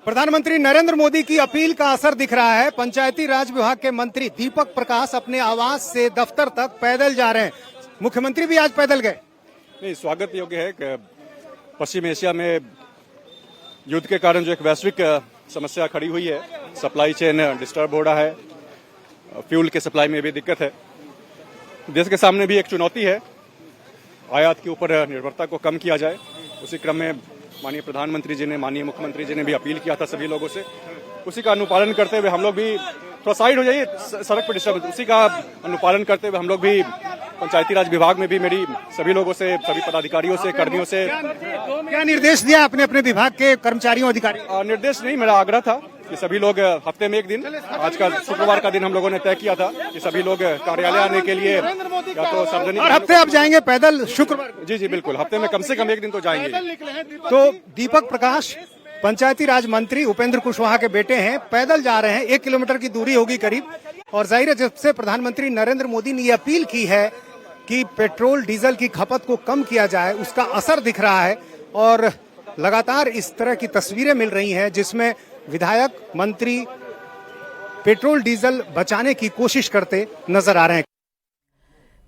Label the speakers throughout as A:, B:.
A: प्रधानमंत्री नरेंद्र मोदी की अपील का असर दिख रहा है। पंचायती राज विभाग के मंत्री दीपक प्रकाश अपने आवास से दफ्तर तक पैदल जा रहे हैं। मुख्यमंत्री भी आज पैदल गए।
B: नहीं, स्वागत योग्य है कि पश्चिम एशिया में युद्ध के कारण जो एक वैश्विक समस्या खड़ी हुई है, सप्लाई चेन डिस्टर्ब हो रहा है, फ्यूल के सप्लाई में भी दिक्कत है। देश के सामने भी एक चुनौती है, आयात के ऊपर निर्भरता को कम किया जाए। उसी क्रम में माननीय प्रधानमंत्री जी ने, माननीय मुख्यमंत्री जी ने भी अपील किया था सभी लोगों से। उसी का अनुपालन करते हुए हम लोग भी थोड़ा साइड हो जाइए, सड़क पर डिस्टर्ब, उसी का अनुपालन करते हुए हम लोग भी पंचायती राज विभाग में भी मेरी सभी लोगों से, सभी पदाधिकारियों से, कर्मियों से
A: क्या निर्देश दिया अपने अपने विभाग के कर्मचारियों अधिकारियों?
B: निर्देश नहीं, मेरा आग्रह था कि सभी लोग हफ्ते में एक दिन, आज का शुक्रवार का दिन हम लोगों ने तय किया था कि सभी लोग कार्यालय आने के लिए या तो सार्वजनिक।
A: और हफ्ते आप जाएंगे पैदल शुक्रवार?
B: जी बिल्कुल, हफ्ते में कम से कम एक दिन तो जाएंगे।
A: तो दीपक प्रकाश पंचायती राज मंत्री उपेंद्र कुशवाहा के बेटे हैं, पैदल जा रहे हैं। 1 किलोमीटर की दूरी होगी करीब। और जाहिर है, जब से प्रधानमंत्री नरेंद्र मोदी ने ये अपील की है कि पेट्रोल डीजल की खपत को कम किया जाए, उसका असर दिख रहा है। और लगातार इस तरह की तस्वीरें मिल रही हैं जिसमें विधायक, मंत्री पेट्रोल डीजल बचाने की कोशिश करते नजर आ रहे हैं।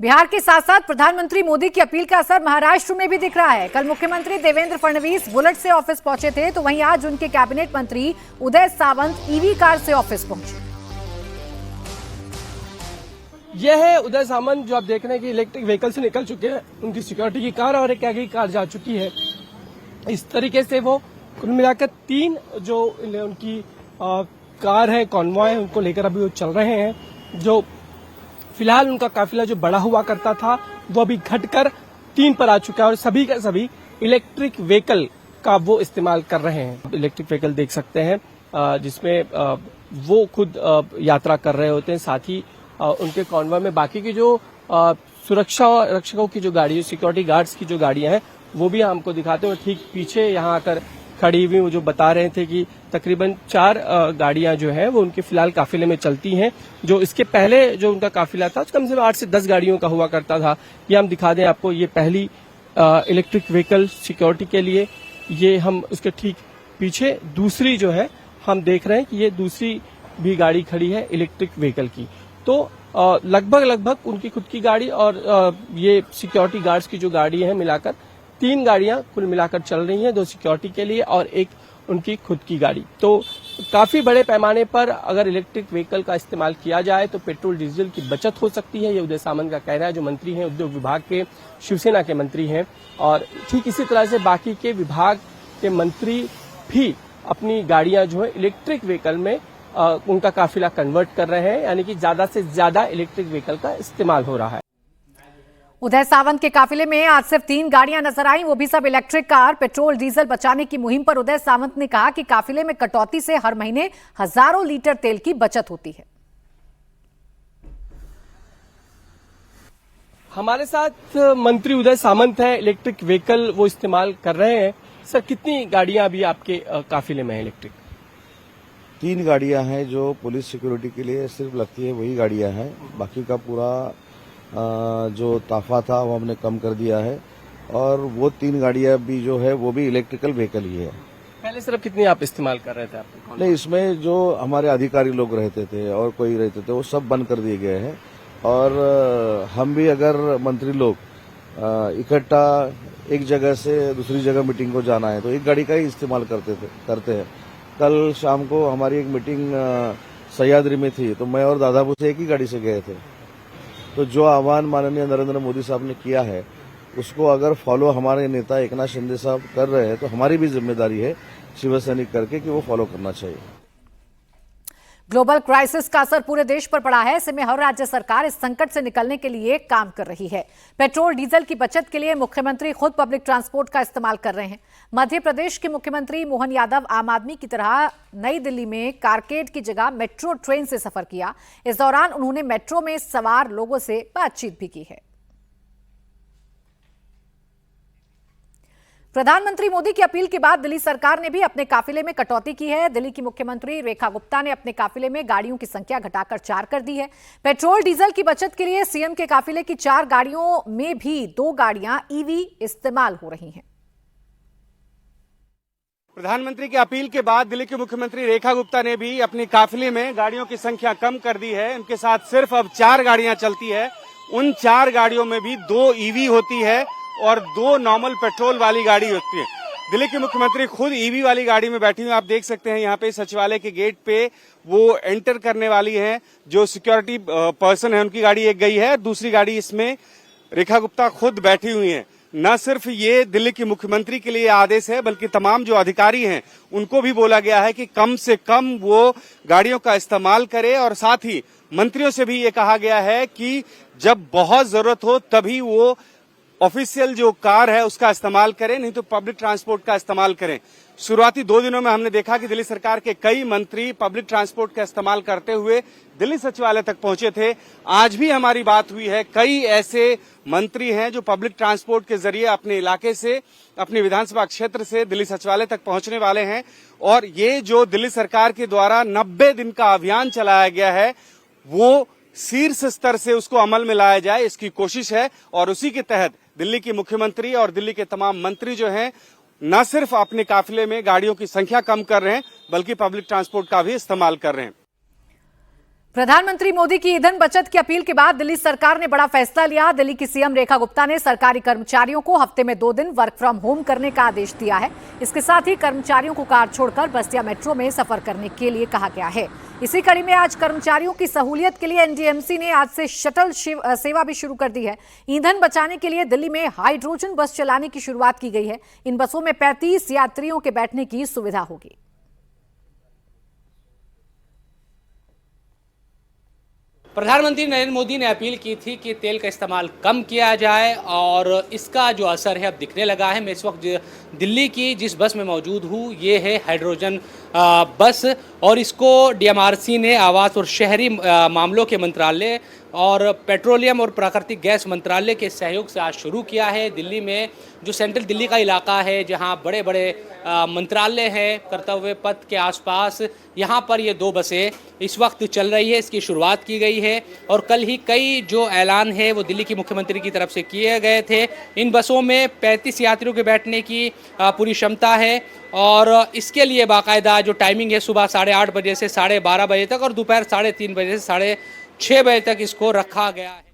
C: बिहार के साथ साथ प्रधानमंत्री मोदी की अपील का असर महाराष्ट्र में भी दिख रहा है। कल मुख्यमंत्री देवेंद्र फडणवीस बुलेट से ऑफिस पहुंचे थे, तो वहीं आज उनके कैबिनेट मंत्री उदय सामंत ईवी कार से ऑफिस पहुंचे।
D: यह है उदय सामंत, जो आप देख रहे हैं कि इलेक्ट्रिक व्हीकल से निकल चुके हैं। उनकी सिक्योरिटी की कार और एक आगे की कार जा चुकी है। इस तरीके से वो कुल मिलाकर 3 जो उनकी कार है, कॉन्वॉय है, उनको लेकर अभी वो चल रहे हैं। जो फिलहाल उनका काफिला जो बड़ा हुआ करता था वो अभी घटकर 3 पर आ चुका है और सभी का सभी इलेक्ट्रिक व्हीकल का वो इस्तेमाल कर रहे हैं। इलेक्ट्रिक व्हीकल देख सकते हैं जिसमें वो खुद यात्रा कर रहे होते हैं, साथ ही उनके कॉन्वॉय में बाकी की जो सुरक्षा रक्षकों की जो गाड़ी, सिक्योरिटी गार्ड्स की जो गाड़ियां हैं वो भी हमको दिखाते हैं। ठीक पीछे यहाँ आकर खड़ी हुई वो जो बता रहे थे कि तकरीबन 4 गाड़ियां जो है वो उनके फिलहाल काफिले में चलती हैं। जो इसके पहले जो उनका काफिला था कम से कम 8 से 10 गाड़ियों का हुआ करता था। ये हम दिखा दें आपको, ये पहली इलेक्ट्रिक व्हीकल सिक्योरिटी के लिए। ये हम उसके ठीक पीछे दूसरी जो है हम देख रहे हैं कि ये दूसरी भी गाड़ी खड़ी है इलेक्ट्रिक व्हीकल की। तो लगभग उनकी खुद की गाड़ी और ये सिक्योरिटी गार्ड्स की जो गाड़ी है मिलाकर 3 गाड़ियां कुल मिलाकर चल रही हैं, 2 सिक्योरिटी के लिए और एक उनकी खुद की गाड़ी। तो काफी बड़े पैमाने पर अगर इलेक्ट्रिक व्हीकल का इस्तेमाल किया जाए तो पेट्रोल डीजल की बचत हो सकती है। ये उदय सामंत का कहना है, जो मंत्री हैं, उद्योग विभाग के, शिवसेना के मंत्री हैं। और ठीक इसी तरह से बाकी के विभाग के मंत्री भी अपनी गाड़ियां जो है इलेक्ट्रिक व्हीकल में उनका काफिला कन्वर्ट कर रहे हैं, यानी कि ज्यादा से ज्यादा इलेक्ट्रिक व्हीकल का इस्तेमाल हो रहा है।
C: उदय सामंत के काफिले में आज सिर्फ 3 गाड़ियां नजर आई, वो भी सब इलेक्ट्रिक कार। पेट्रोल डीजल बचाने की मुहिम पर उदय सामंत ने कहा कि काफिले में कटौती से हर महीने हजारों लीटर तेल की बचत होती है।
D: हमारे साथ मंत्री उदय सामंत हैं, इलेक्ट्रिक व्हीकल वो इस्तेमाल कर रहे हैं। सर, कितनी गाड़ियां अभी आपके काफिले में है इलेक्ट्रिक?
E: 3 गाड़ियां हैं जो पुलिस सिक्योरिटी के लिए सिर्फ लगती है, वही गाड़ियां हैं। बाकी का पूरा जो ताफा था वो हमने कम कर दिया है और वो 3 गाड़ियां भी जो है वो भी इलेक्ट्रिकल व्हीकल ही है।
D: पहले सिर्फ कितनी आप इस्तेमाल कर रहे थे आपके?
E: नहीं, इसमें जो हमारे अधिकारी लोग रहते थे और कोई रहते थे वो सब बंद कर दिए गए हैं। और हम भी अगर मंत्री लोग इकट्ठा एक जगह से दूसरी जगह मीटिंग को जाना है तो एक गाड़ी का ही इस्तेमाल करते हैं। कल शाम को हमारी एक मीटिंग सह्याद्री में थी तो मैं और दादाबू से एक ही गाड़ी से गए थे। तो जो आह्वान माननीय नरेंद्र मोदी साहब ने किया है उसको अगर फॉलो हमारे नेता एकनाथ शिंदे साहब कर रहे हैं तो हमारी भी जिम्मेदारी है शिवसैनिक करके कि वो फॉलो करना चाहिए।
C: ग्लोबल क्राइसिस का असर पूरे देश पर पड़ा है। ऐसे में हर राज्य सरकार इस संकट से निकलने के लिए काम कर रही है। पेट्रोल डीजल की बचत के लिए मुख्यमंत्री खुद पब्लिक ट्रांसपोर्ट का इस्तेमाल कर रहे हैं। मध्य प्रदेश के मुख्यमंत्री मोहन यादव आम आदमी की तरह नई दिल्ली में कारकेड की जगह मेट्रो ट्रेन से सफर किया। इस दौरान उन्होंने मेट्रो में सवार लोगों से बातचीत भी की है। प्रधानमंत्री मोदी की अपील के बाद दिल्ली सरकार ने भी अपने काफिले में कटौती की है। दिल्ली की मुख्यमंत्री रेखा गुप्ता ने अपने काफिले में गाड़ियों की संख्या घटाकर 4 कर दी है। पेट्रोल डीजल की बचत के लिए सीएम के काफिले की 4 गाड़ियों में भी 2 गाड़ियां ईवी इस्तेमाल हो रही हैं।
F: प्रधानमंत्री की अपील के बाद दिल्ली की मुख्यमंत्री रेखा गुप्ता ने भी अपनी काफिले में गाड़ियों की संख्या कम कर दी है। उनके साथ सिर्फ अब 4 गाड़ियां चलती है। उन 4 गाड़ियों में भी 2 ईवी होती है और 2 नॉर्मल पेट्रोल वाली गाड़ी होती है। दिल्ली की मुख्यमंत्री खुद ईवी वाली गाड़ी में बैठी हुई, आप देख सकते हैं यहाँ पे सचिवालय के गेट पे वो एंटर करने वाली है। जो सिक्योरिटी पर्सन है उनकी गाड़ी एक गई है, दूसरी गाड़ी इसमें रेखा गुप्ता खुद बैठी हुई है। न सिर्फ ये दिल्ली की मुख्यमंत्री के लिए आदेश है, बल्कि तमाम जो अधिकारी हैं उनको भी बोला गया है कि कम से कम वो गाड़ियों का इस्तेमाल करें और साथ ही मंत्रियों से भी ये कहा गया है कि जब बहुत जरूरत हो तभी वो ऑफिशियल जो कार है उसका इस्तेमाल करें, नहीं तो पब्लिक ट्रांसपोर्ट का इस्तेमाल करें। शुरुआती 2 दिनों में हमने देखा कि दिल्ली सरकार के कई मंत्री पब्लिक ट्रांसपोर्ट का इस्तेमाल करते हुए दिल्ली सचिवालय तक पहुंचे थे। आज भी हमारी बात हुई है, कई ऐसे मंत्री हैं जो पब्लिक ट्रांसपोर्ट के जरिए अपने इलाके से, अपने विधानसभा क्षेत्र से दिल्ली सचिवालय तक पहुंचने वाले हैं। और ये जो दिल्ली सरकार के द्वारा 90 दिन का अभियान चलाया गया है, वो शीर्ष स्तर से उसको अमल में लाया जाए, इसकी कोशिश है। और उसी के तहत दिल्ली की मुख्यमंत्री और दिल्ली के तमाम मंत्री जो हैं न सिर्फ अपने काफिले में गाड़ियों की संख्या कम कर रहे हैं, बल्कि पब्लिक ट्रांसपोर्ट का भी इस्तेमाल कर रहे हैं।
C: प्रधानमंत्री मोदी की ईंधन बचत की अपील के बाद दिल्ली सरकार ने बड़ा फैसला लिया। दिल्ली की सीएम रेखा गुप्ता ने सरकारी कर्मचारियों को हफ्ते में 2 दिन वर्क फ्रॉम होम करने का आदेश दिया है। इसके साथ ही कर्मचारियों को कार छोड़कर बस या मेट्रो में सफर करने के लिए कहा गया है। इसी कड़ी में आज कर्मचारियों की सहूलियत के लिए एनडीएमसी ने आज से शटल सेवा भी शुरू कर दी है। ईंधन बचाने के लिए दिल्ली में हाइड्रोजन बस चलाने की शुरुआत की गई है। इन बसों में 35 यात्रियों के बैठने की सुविधा होगी।
G: प्रधानमंत्री नरेंद्र मोदी ने अपील की थी कि तेल का इस्तेमाल कम किया जाए और इसका जो असर है अब दिखने लगा है। मैं इस वक्त दिल्ली की जिस बस में मौजूद हूँ ये है हाइड्रोजन बस और इसको डीएमआरसी ने आवास और शहरी मामलों के मंत्रालय और पेट्रोलियम और प्राकृतिक गैस मंत्रालय के सहयोग से आज शुरू किया है। दिल्ली में जो सेंट्रल दिल्ली का इलाका है जहां बड़े बड़े मंत्रालय हैं, कर्तव्य पथ के आसपास, यहां पर ये 2 बसें इस वक्त चल रही है। इसकी शुरुआत की गई है और कल ही कई जो ऐलान है वो दिल्ली की मुख्यमंत्री की तरफ से किए गए थे। इन बसों में 35 यात्रियों के बैठने की पूरी क्षमता है और इसके लिए बाकायदा जो टाइमिंग है सुबह 8:30 बजे से 12:30 बजे तक और दोपहर 3:30 बजे से 6:30 बजे तक इसको रखा गया है।